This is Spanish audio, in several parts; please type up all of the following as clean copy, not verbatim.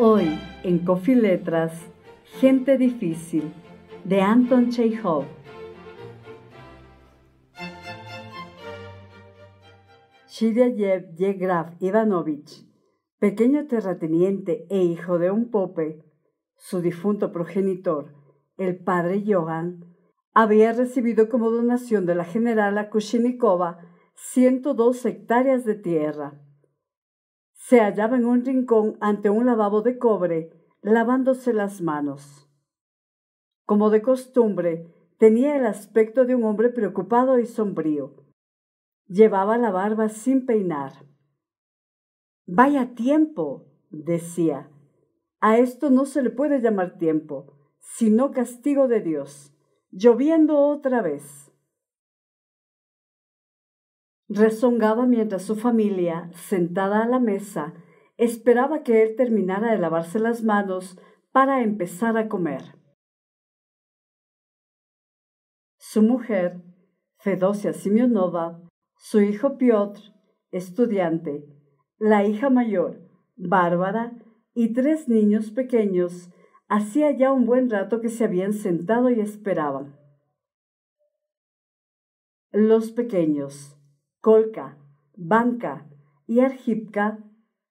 Hoy en Coffee Letras, Gente Difícil, de Anton Chekhov. Shiryayev Yegraf Ivanovich, pequeño terrateniente e hijo de un pope, su difunto progenitor, el padre Johann, había recibido como donación de la generala Kushinikova 102 hectáreas de tierra. Se hallaba en un rincón ante un lavabo de cobre, lavándose las manos. Como de costumbre, tenía el aspecto de un hombre preocupado y sombrío. Llevaba la barba sin peinar. «Vaya tiempo», decía. «A esto no se le puede llamar tiempo, sino castigo de Dios. Lloviendo otra vez». Rezongaba mientras su familia, sentada a la mesa, esperaba que él terminara de lavarse las manos para empezar a comer. Su mujer, Fedosia Semyonovna, su hijo Piotr, estudiante, la hija mayor, Bárbara, y 3 niños pequeños, hacía ya un buen rato que se habían sentado y esperaban. Los pequeños, Kolka, Vanka y Arjipka,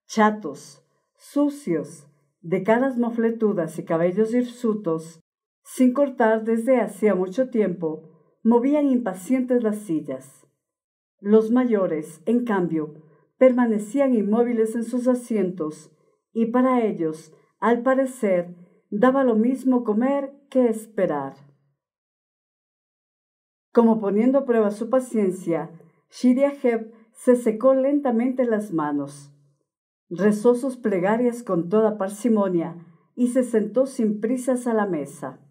chatos, sucios, de caras mofletudas y cabellos hirsutos, sin cortar desde hacía mucho tiempo, movían impacientes las sillas. Los mayores, en cambio, permanecían inmóviles en sus asientos, y para ellos, al parecer, daba lo mismo comer que esperar. Como poniendo a prueba su paciencia, Shiryayev se secó lentamente las manos, rezó sus plegarias con toda parsimonia y se sentó sin prisas a la mesa.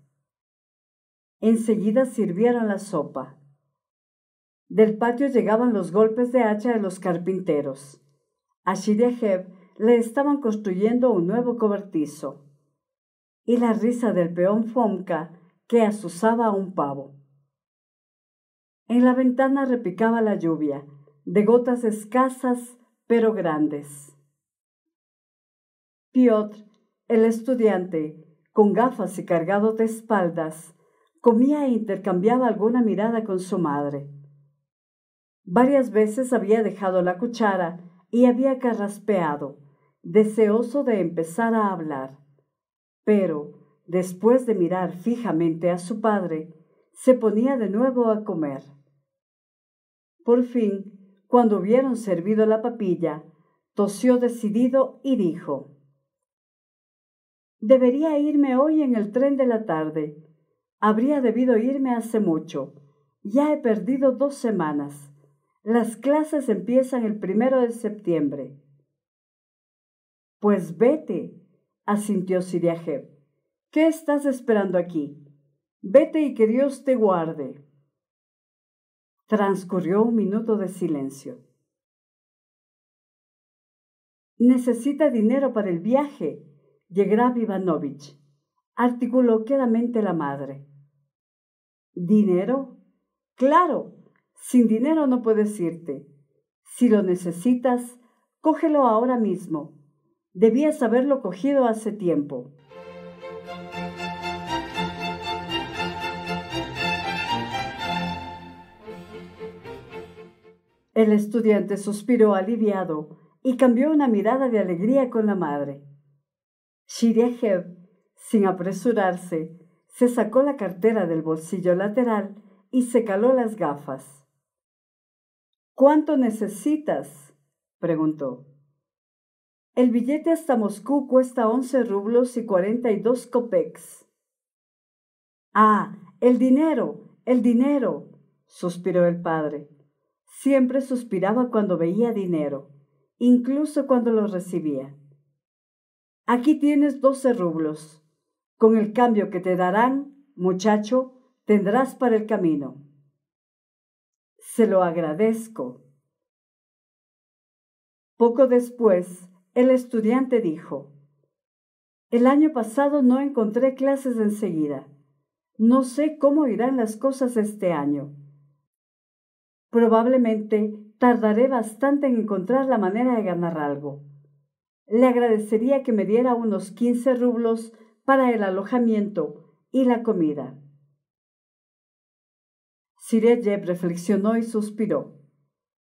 Enseguida sirvieron la sopa. Del patio llegaban los golpes de hacha de los carpinteros. A Shiryayev le estaban construyendo un nuevo cobertizo. Y la risa del peón Fomka, que azuzaba a un pavo. En la ventana repicaba la lluvia, de gotas escasas pero grandes. Piotr, el estudiante, con gafas y cargado de espaldas, comía e intercambiaba alguna mirada con su madre. Varias veces había dejado la cuchara y había carraspeado, deseoso de empezar a hablar. Pero, después de mirar fijamente a su padre, se ponía de nuevo a comer. Por fin, cuando hubieron servido la papilla, tosió decidido y dijo: «Debería irme hoy en el tren de la tarde. Habría debido irme hace mucho. Ya he perdido 2 semanas. Las clases empiezan el 1 de septiembre». «Pues vete», asintió Shiryayev. «¿Qué estás esperando aquí? Vete y que Dios te guarde». Transcurrió un minuto de silencio. «Necesita dinero para el viaje, Yegraf Ivanovich», articuló quedamente la madre. «¿Dinero? Claro, sin dinero no puedes irte. Si lo necesitas, cógelo ahora mismo. Debías haberlo cogido hace tiempo». El estudiante suspiró aliviado y cambió una mirada de alegría con la madre. Shiryayev, sin apresurarse, se sacó la cartera del bolsillo lateral y se caló las gafas. «¿Cuánto necesitas?», preguntó. «El billete hasta Moscú cuesta 11 rublos y 42 kopecks». «Ah, el dinero», suspiró el padre. Siempre suspiraba cuando veía dinero, incluso cuando lo recibía. «Aquí tienes 12 rublos. Con el cambio que te darán, muchacho, tendrás para el camino». «Se lo agradezco». Poco después, el estudiante dijo: «El año pasado no encontré clases enseguida. No sé cómo irán las cosas este año. Probablemente tardaré bastante en encontrar la manera de ganar algo. Le agradecería que me diera unos 15 rublos para el alojamiento y la comida. Zireyev reflexionó y suspiró.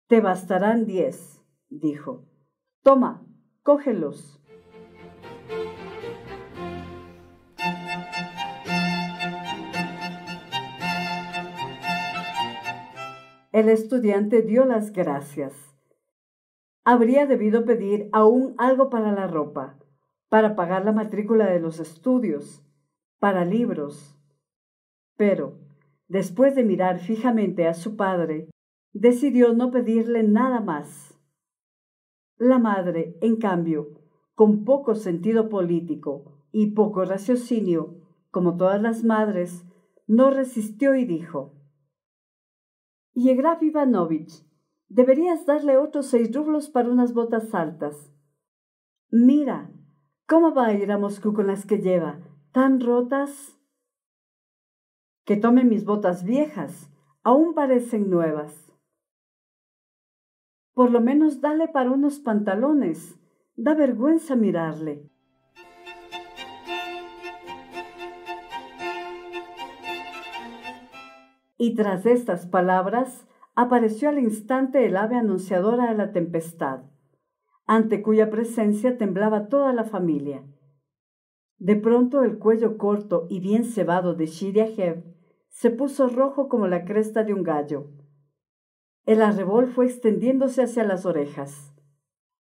Te bastarán 10, dijo. Toma, cógelos. El estudiante dio las gracias. Habría debido pedir aún algo para la ropa, para pagar la matrícula de los estudios, para libros. Pero, después de mirar fijamente a su padre, decidió no pedirle nada más. La madre, en cambio, con poco sentido político y poco raciocinio, como todas las madres, no resistió y dijo: Yegraf Ivanovich, deberías darle otros 6 rublos para unas botas altas. Mira, ¿cómo va a ir a Moscú con las que lleva? ¿Tan rotas? Que tome mis botas viejas, aún parecen nuevas. Por lo menos dale para unos pantalones. Da vergüenza mirarle. Y tras estas palabras apareció al instante el ave anunciadora de la tempestad, ante cuya presencia temblaba toda la familia. De pronto el cuello corto y bien cebado de Zireyev se puso rojo como la cresta de un gallo. El arrebol fue extendiéndose hacia las orejas.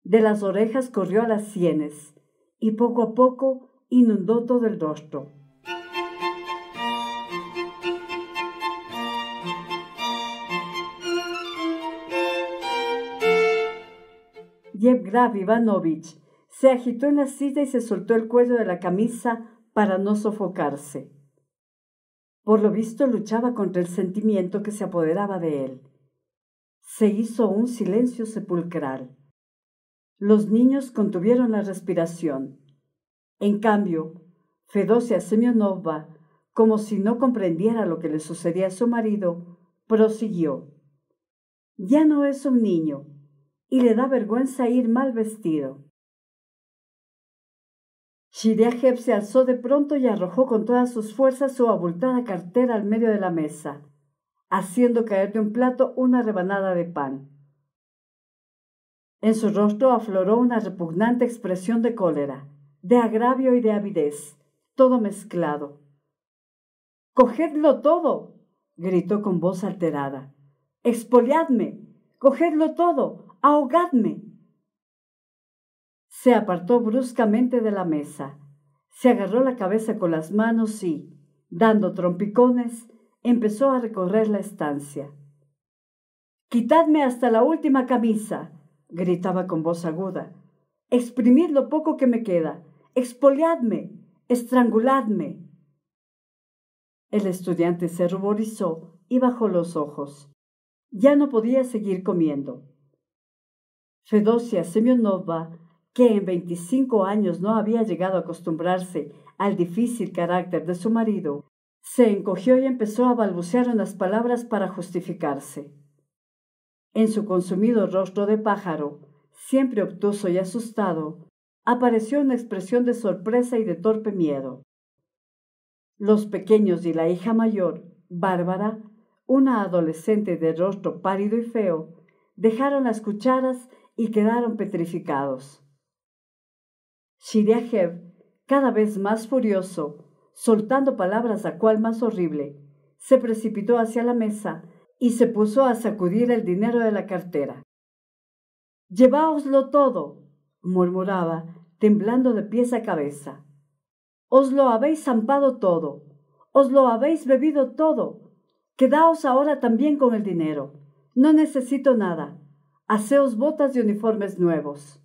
De las orejas corrió a las sienes y poco a poco inundó todo el rostro. Yevgraf Ivanovich se agitó en la silla y se soltó el cuello de la camisa para no sofocarse. Por lo visto luchaba contra el sentimiento que se apoderaba de él. Se hizo un silencio sepulcral. Los niños contuvieron la respiración. En cambio, Fedosia Semyonovna, como si no comprendiera lo que le sucedía a su marido, prosiguió: Ya no es un niño, y le da vergüenza ir mal vestido. Zireyev se alzó de pronto y arrojó con todas sus fuerzas su abultada cartera al medio de la mesa, haciendo caer de un plato una rebanada de pan. En su rostro afloró una repugnante expresión de cólera, de agravio y de avidez, todo mezclado. «¡Cogedlo todo!», gritó con voz alterada. «¡Expoliadme! ¡Cogedlo todo! ¡Ahogadme!». Se apartó bruscamente de la mesa, se agarró la cabeza con las manos y, dando trompicones, empezó a recorrer la estancia. «¡Quitadme hasta la última camisa!», gritaba con voz aguda. «Exprimid lo poco que me queda. Expoliadme. Estranguladme». El estudiante se ruborizó y bajó los ojos. Ya no podía seguir comiendo. Fedosia Semyonovna, que en 25 años no había llegado a acostumbrarse al difícil carácter de su marido, se encogió y empezó a balbucear unas palabras para justificarse. En su consumido rostro de pájaro, siempre obtuso y asustado, apareció una expresión de sorpresa y de torpe miedo. Los pequeños y la hija mayor, Bárbara, una adolescente de rostro pálido y feo, dejaron las cucharas y quedaron petrificados. Zireyev, cada vez más furioso, soltando palabras a cual más horrible, se precipitó hacia la mesa y se puso a sacudir el dinero de la cartera. «Lleváoslo todo», murmuraba, temblando de pies a cabeza. «Os lo habéis zampado todo, os lo habéis bebido todo. Quedaos ahora también con el dinero. No necesito nada. Haceos botas y uniformes nuevos».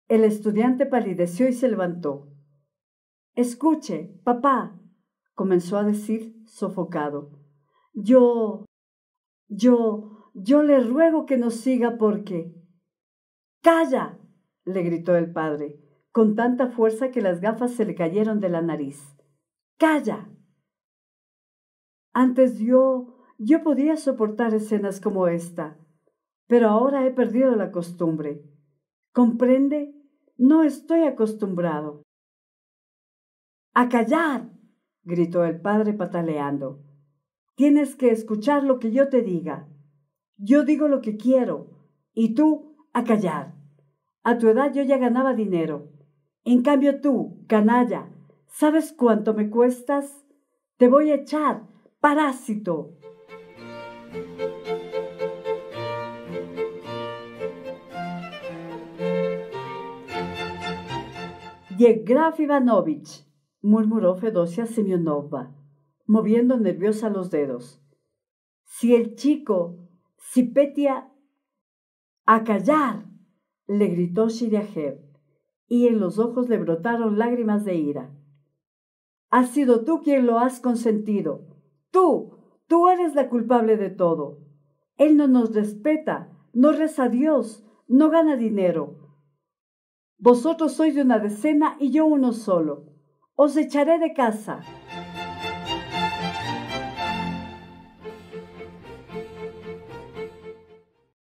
El estudiante palideció y se levantó. «Escuche, papá», comenzó a decir, sofocado. Yo le ruego que no siga porque... «¡Calla!», le gritó el padre, con tanta fuerza que las gafas se le cayeron de la nariz. «¡Calla!». Antes yo podía soportar escenas como esta, pero ahora he perdido la costumbre. ¿Comprende? No estoy acostumbrado. ¡A callar!, gritó el padre pataleando. Tienes que escuchar lo que yo te diga. Yo digo lo que quiero, y tú a callar. A tu edad yo ya ganaba dinero. En cambio tú, canalla, ¿sabes cuánto me cuestas? Te voy a echar, parásito. Yevgraf Ivanovich, murmuró Fedosia Semyonovna, moviendo nerviosa los dedos. Si el chico, si Petya... ¡A callar!, le gritó Shiriajev, y en los ojos le brotaron lágrimas de ira. Has sido tú quien lo has consentido. Tú eres la culpable de todo. Él no nos respeta, no reza a Dios, no gana dinero. Vosotros sois de una decena y yo uno solo. Os echaré de casa.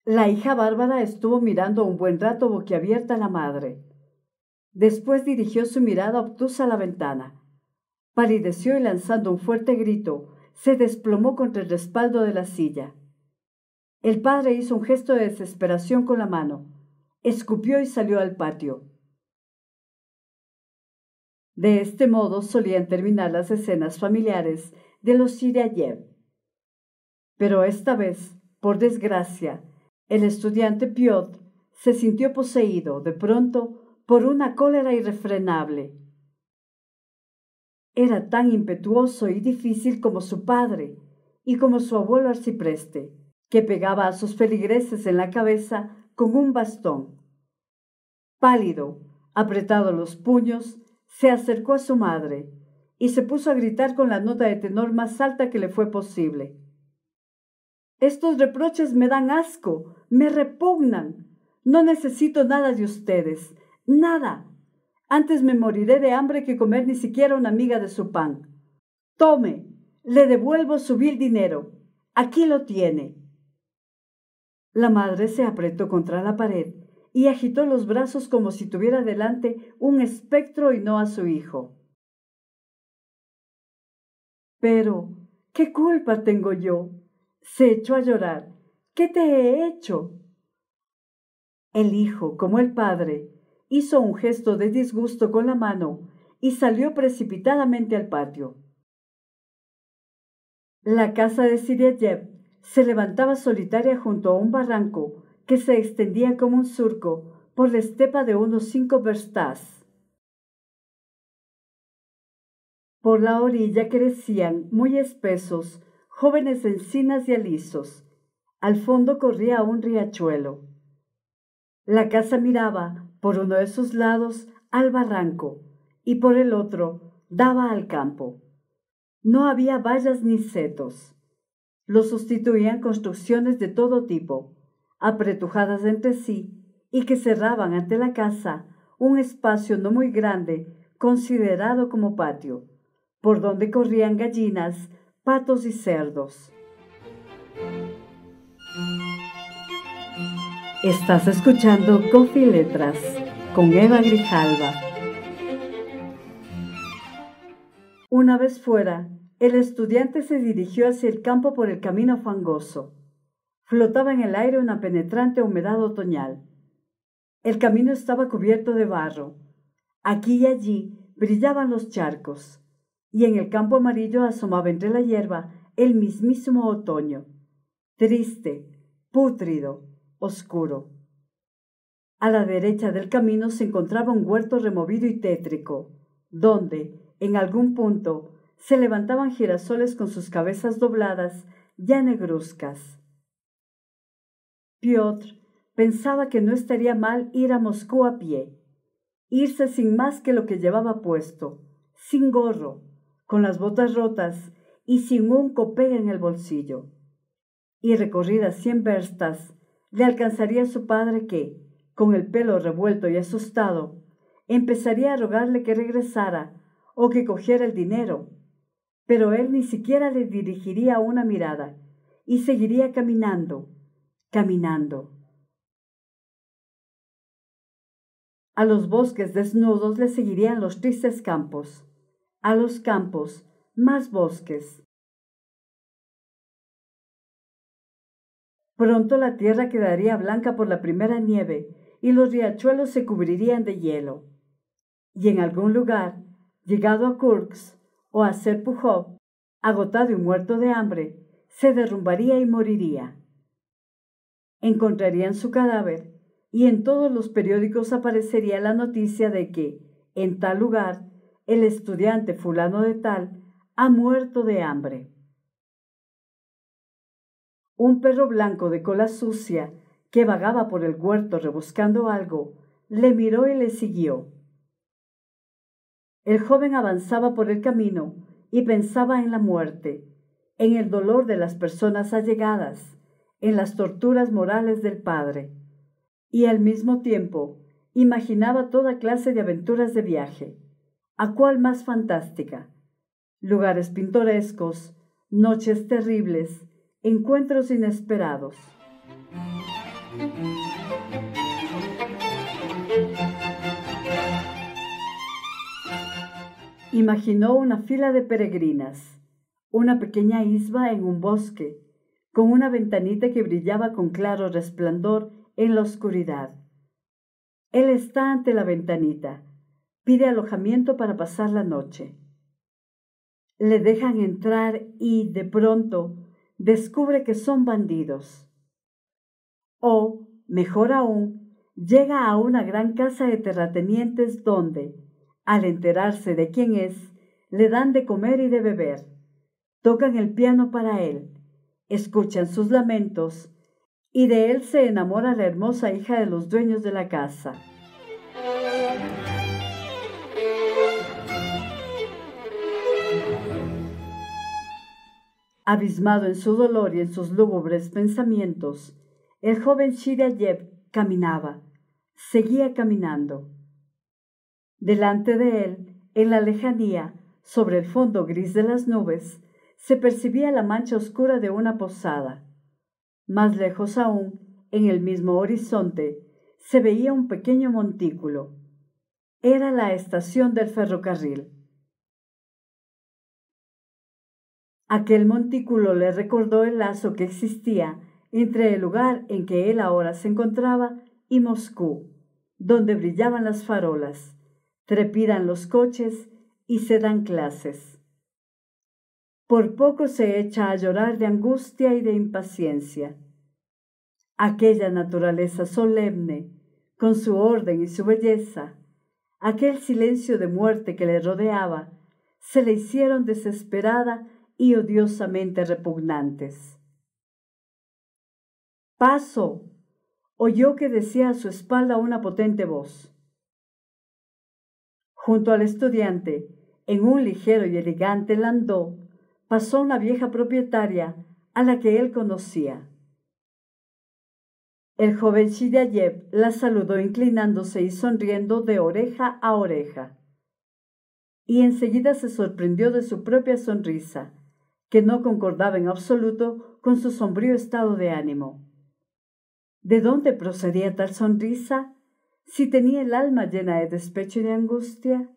La hija Bárbara estuvo mirando un buen rato boquiabierta a la madre. Después dirigió su mirada obtusa a la ventana. Palideció y lanzando un fuerte grito, se desplomó contra el respaldo de la silla. El padre hizo un gesto de desesperación con la mano, escupió y salió al patio. De este modo solían terminar las escenas familiares de los Siriayev. Pero esta vez, por desgracia, el estudiante Piotr se sintió poseído, de pronto, por una cólera irrefrenable. Era tan impetuoso y difícil como su padre y como su abuelo arcipreste, que pegaba a sus feligreses en la cabeza con un bastón. Pálido, apretado los puños, se acercó a su madre y se puso a gritar con la nota de tenor más alta que le fue posible. Estos reproches me dan asco, me repugnan. No necesito nada de ustedes, nada. Antes me moriré de hambre que comer ni siquiera una miga de su pan. Tome, le devuelvo su vil dinero. Aquí lo tiene. La madre se apretó contra la pared y agitó los brazos como si tuviera delante un espectro y no a su hijo. Pero, ¿qué culpa tengo yo? Se echó a llorar. ¿Qué te he hecho? El hijo, como el padre, hizo un gesto de disgusto con la mano y salió precipitadamente al patio. La casa de Siriayev se levantaba solitaria junto a un barranco que se extendía como un surco por la estepa de unos 5 verstás. Por la orilla crecían, muy espesos, jóvenes encinas y alisos. Al fondo corría un riachuelo. La casa miraba, por uno de sus lados, al barranco, y por el otro daba al campo. No había vallas ni setos. Lo sustituían construcciones de todo tipo, apretujadas entre sí, y que cerraban ante la casa un espacio no muy grande, considerado como patio, por donde corrían gallinas, patos y cerdos. Estás escuchando Coffee Letras con Eva Grijalva. Una vez fuera, el estudiante se dirigió hacia el campo por el camino fangoso. Flotaba en el aire una penetrante humedad otoñal. El camino estaba cubierto de barro. Aquí y allí brillaban los charcos, y en el campo amarillo asomaba entre la hierba el mismísimo otoño, triste, pútrido, oscuro. A la derecha del camino se encontraba un huerto removido y tétrico, donde, en algún punto, se levantaban girasoles con sus cabezas dobladas, ya negruzcas. Piotr pensaba que no estaría mal ir a Moscú a pie, irse sin más que lo que llevaba puesto, sin gorro, con las botas rotas y sin un copec en el bolsillo. Y recorridas 100 verstas, le alcanzaría a su padre que, con el pelo revuelto y asustado, empezaría a rogarle que regresara o que cogiera el dinero, pero él ni siquiera le dirigiría una mirada y seguiría caminando, caminando. A los bosques desnudos le seguirían los tristes campos, a los campos más bosques. Pronto la tierra quedaría blanca por la primera nieve y los riachuelos se cubrirían de hielo. Y en algún lugar, llegado a Kursk o a Serpukhov, agotado y muerto de hambre, se derrumbaría y moriría. Encontrarían su cadáver y en todos los periódicos aparecería la noticia de que, en tal lugar, el estudiante fulano de tal ha muerto de hambre. Un perro blanco de cola sucia, que vagaba por el huerto rebuscando algo, le miró y le siguió. El joven avanzaba por el camino y pensaba en la muerte, en el dolor de las personas allegadas, en las torturas morales del padre, y al mismo tiempo imaginaba toda clase de aventuras de viaje, a cuál más fantástica, lugares pintorescos, noches terribles, encuentros inesperados. Imaginó una fila de peregrinas, una pequeña isba en un bosque, con una ventanita que brillaba con claro resplandor en la oscuridad. Él está ante la ventanita, pide alojamiento para pasar la noche. Le dejan entrar y, de pronto, descubre que son bandidos. O, mejor aún, llega a una gran casa de terratenientes donde, al enterarse de quién es, le dan de comer y de beber, tocan el piano para él, escuchan sus lamentos, y de él se enamora la hermosa hija de los dueños de la casa. Abismado en su dolor y en sus lúgubres pensamientos, el joven Shiryayev caminaba, seguía caminando. Delante de él, en la lejanía, sobre el fondo gris de las nubes, se percibía la mancha oscura de una posada. Más lejos aún, en el mismo horizonte, se veía un pequeño montículo. Era la estación del ferrocarril. Aquel montículo le recordó el lazo que existía entre el lugar en que él ahora se encontraba y Moscú, donde brillaban las farolas, trepidan los coches y se dan clases. Por poco se echa a llorar de angustia y de impaciencia. Aquella naturaleza solemne, con su orden y su belleza, aquel silencio de muerte que le rodeaba, se le hicieron desesperada y odiosamente repugnantes. «¡Paso!», oyó que decía a su espalda una potente voz. Junto al estudiante, en un ligero y elegante landó, pasó una vieja propietaria a la que él conocía. El joven Shiryayev la saludó inclinándose y sonriendo de oreja a oreja. Y enseguida se sorprendió de su propia sonrisa, que no concordaba en absoluto con su sombrío estado de ánimo. ¿De dónde procedía tal sonrisa, si tenía el alma llena de despecho y de angustia?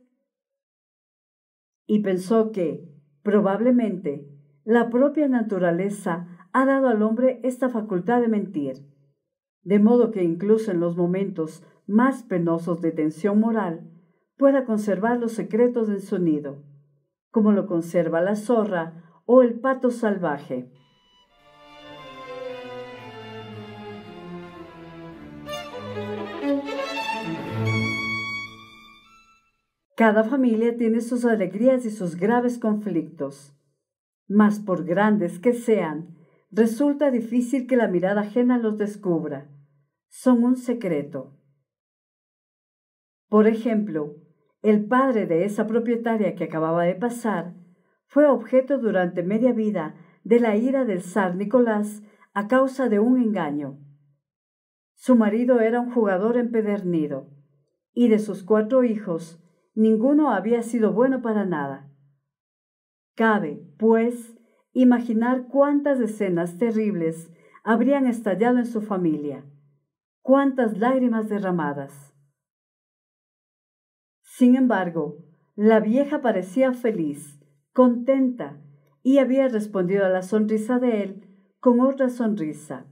Y pensó que, probablemente, la propia naturaleza ha dado al hombre esta facultad de mentir, de modo que incluso en los momentos más penosos de tensión moral pueda conservar los secretos del sonido, como lo conserva la zorra o el pato salvaje. Cada familia tiene sus alegrías y sus graves conflictos, mas por grandes que sean, resulta difícil que la mirada ajena los descubra. Son un secreto. Por ejemplo, el padre de esa propietaria que acababa de pasar fue objeto durante media vida de la ira del zar Nicolás a causa de un engaño. Su marido era un jugador empedernido, y de sus 4 hijos, ninguno había sido bueno para nada. Cabe, pues, imaginar cuántas escenas terribles habrían estallado en su familia, cuántas lágrimas derramadas. Sin embargo, la vieja parecía feliz, contenta, y había respondido a la sonrisa de él con otra sonrisa.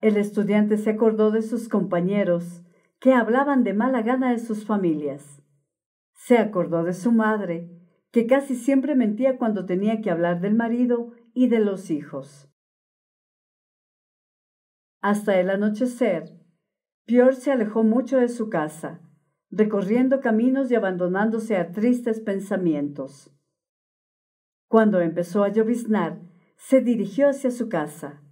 El estudiante se acordó de sus compañeros que hablaban de mala gana de sus familias. Se acordó de su madre, que casi siempre mentía cuando tenía que hablar del marido y de los hijos. Hasta el anochecer, Pierre se alejó mucho de su casa, recorriendo caminos y abandonándose a tristes pensamientos. Cuando empezó a lloviznar, se dirigió hacia su casa.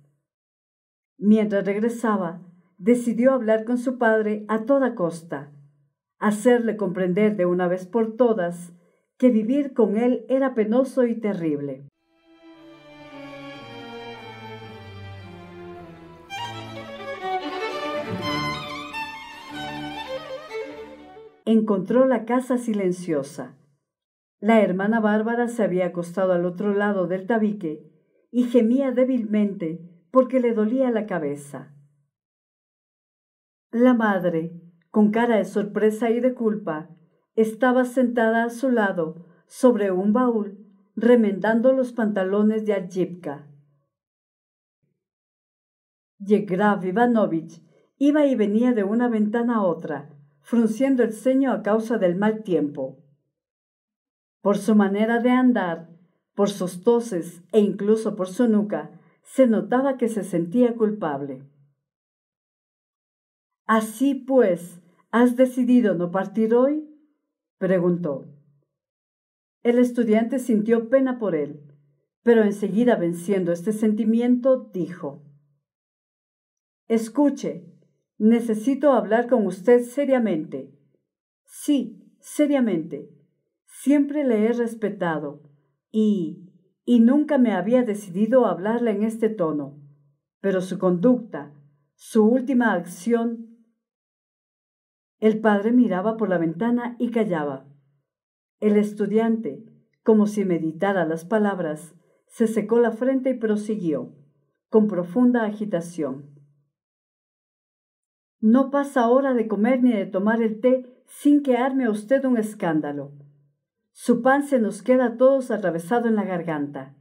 Mientras regresaba, decidió hablar con su padre a toda costa, hacerle comprender de una vez por todas que vivir con él era penoso y terrible. Encontró la casa silenciosa. La hermana Bárbara se había acostado al otro lado del tabique y gemía débilmente porque le dolía la cabeza. La madre, con cara de sorpresa y de culpa, estaba sentada a su lado sobre un baúl, remendando los pantalones de Argipka. Yegoraf Ivanovich iba y venía de una ventana a otra, frunciendo el ceño a causa del mal tiempo. Por su manera de andar, por sus toses e incluso por su nuca, se notaba que se sentía culpable. «Así pues, ¿has decidido no partir hoy?», preguntó. El estudiante sintió pena por él, pero enseguida, venciendo este sentimiento, dijo: «Escuche, necesito hablar con usted seriamente». «Sí, seriamente. Siempre le he respetado y nunca me había decidido a hablarle en este tono, pero su conducta, su última acción». El padre miraba por la ventana y callaba. El estudiante, como si meditara las palabras, se secó la frente y prosiguió, con profunda agitación: «No pasa hora de comer ni de tomar el té sin que arme usted un escándalo. Su pan se nos queda a todos atravesado en la garganta.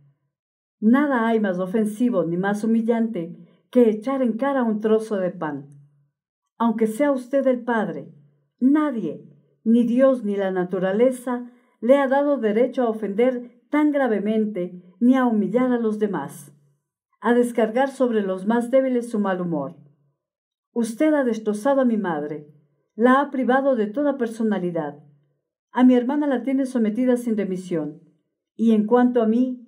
Nada hay más ofensivo ni más humillante que echar en cara un trozo de pan. Aunque sea usted el padre, nadie, ni Dios ni la naturaleza, le ha dado derecho a ofender tan gravemente ni a humillar a los demás, a descargar sobre los más débiles su mal humor. Usted ha destrozado a mi madre, la ha privado de toda personalidad. A mi hermana la tiene sometida sin remisión. Y en cuanto a mí…»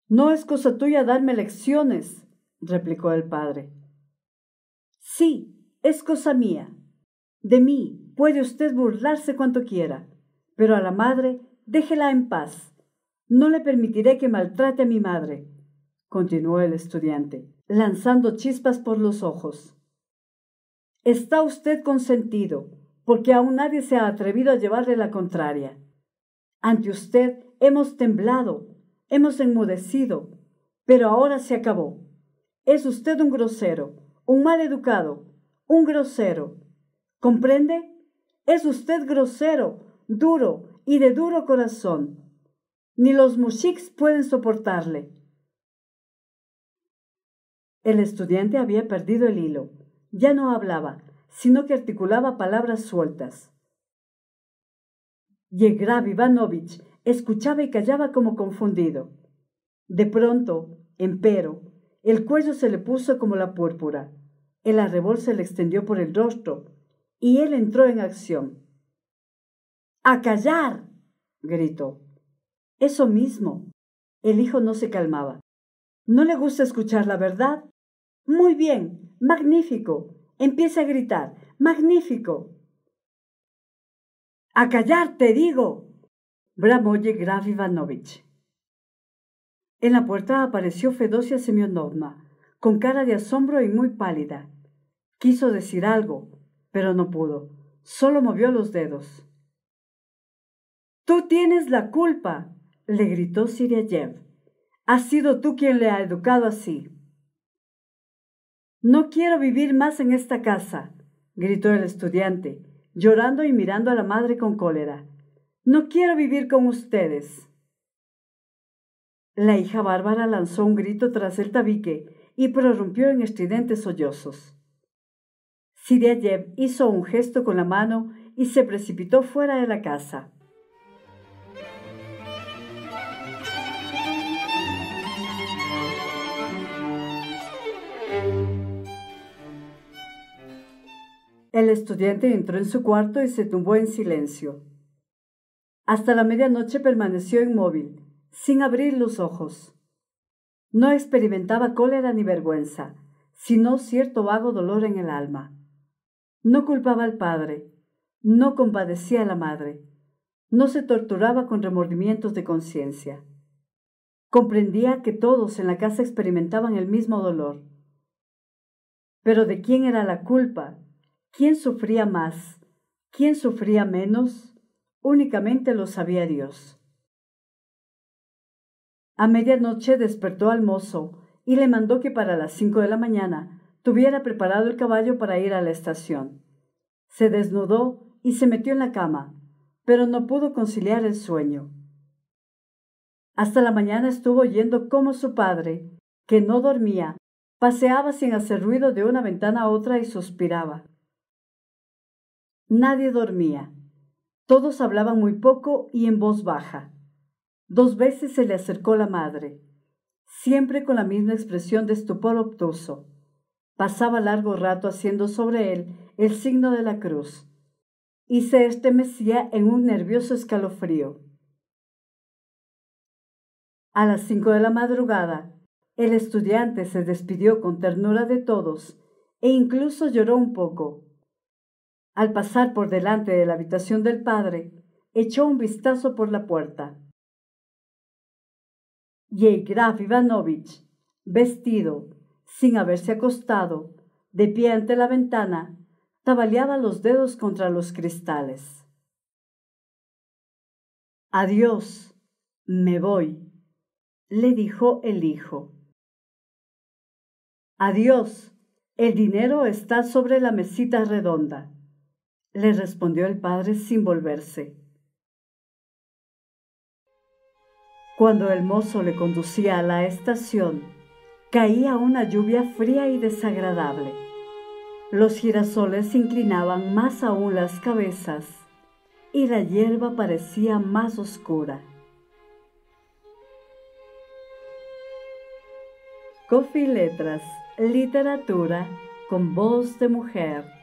«No es cosa tuya darme lecciones», replicó el padre. «Sí, es cosa mía. De mí puede usted burlarse cuanto quiera, pero a la madre déjela en paz. No le permitiré que maltrate a mi madre», continuó el estudiante, lanzando chispas por los ojos. «Está usted consentido, porque aún nadie se ha atrevido a llevarle la contraria. Ante usted hemos temblado, hemos enmudecido, pero ahora se acabó. Es usted un grosero, un mal educado, un grosero. ¿Comprende? Es usted grosero, duro y de duro corazón. Ni los mushiks pueden soportarle». El estudiante había perdido el hilo. Ya no hablaba, sino que articulaba palabras sueltas. Yegoraf Ivanovich escuchaba y callaba como confundido. De pronto, empero, el cuello se le puso como la púrpura, el arrebol se le extendió por el rostro, y él entró en acción. «¡A callar!», gritó. «Eso mismo». El hijo no se calmaba. «¿No le gusta escuchar la verdad? Muy bien, magnífico. Empieza a gritar. ¡Magnífico!». «¡A callar, te digo!», bramó Yegoraf Ivanovich. En la puerta apareció Fedosia Semyonovna, con cara de asombro y muy pálida. Quiso decir algo, pero no pudo. Solo movió los dedos. «Tú tienes la culpa», le gritó Siriayev. «Has sido tú quien le ha educado así». «No quiero vivir más en esta casa», gritó el estudiante, llorando y mirando a la madre con cólera. «No quiero vivir con ustedes». La hija Bárbara lanzó un grito tras el tabique y prorrumpió en estridentes sollozos. Siriayev hizo un gesto con la mano y se precipitó fuera de la casa. El estudiante entró en su cuarto y se tumbó en silencio. Hasta la medianoche permaneció inmóvil, sin abrir los ojos. No experimentaba cólera ni vergüenza, sino cierto vago dolor en el alma. No culpaba al padre, no compadecía a la madre, no se torturaba con remordimientos de conciencia. Comprendía que todos en la casa experimentaban el mismo dolor. Pero ¿de quién era la culpa? ¿Quién sufría más? ¿Quién sufría menos? Únicamente lo sabía Dios. A medianoche despertó al mozo y le mandó que para las 5 de la mañana tuviera preparado el caballo para ir a la estación. Se desnudó y se metió en la cama, pero no pudo conciliar el sueño. Hasta la mañana estuvo oyendo cómo su padre, que no dormía, paseaba sin hacer ruido de una ventana a otra y suspiraba. Nadie dormía. Todos hablaban muy poco y en voz baja. 2 veces se le acercó la madre, siempre con la misma expresión de estupor obtuso. Pasaba largo rato haciendo sobre él el signo de la cruz y se estremecía en un nervioso escalofrío. A las 5 de la madrugada, el estudiante se despidió con ternura de todos e incluso lloró un poco. Al pasar por delante de la habitación del padre, echó un vistazo por la puerta. Y el Graf Ivanovich, vestido, sin haberse acostado, de pie ante la ventana, tabaleaba los dedos contra los cristales. «Adiós, me voy», le dijo el hijo. «Adiós, el dinero está sobre la mesita redonda», le respondió el padre sin volverse. Cuando el mozo le conducía a la estación, caía una lluvia fría y desagradable. Los girasoles inclinaban más aún las cabezas y la hierba parecía más oscura. Coffee Letras, literatura con voz de mujer.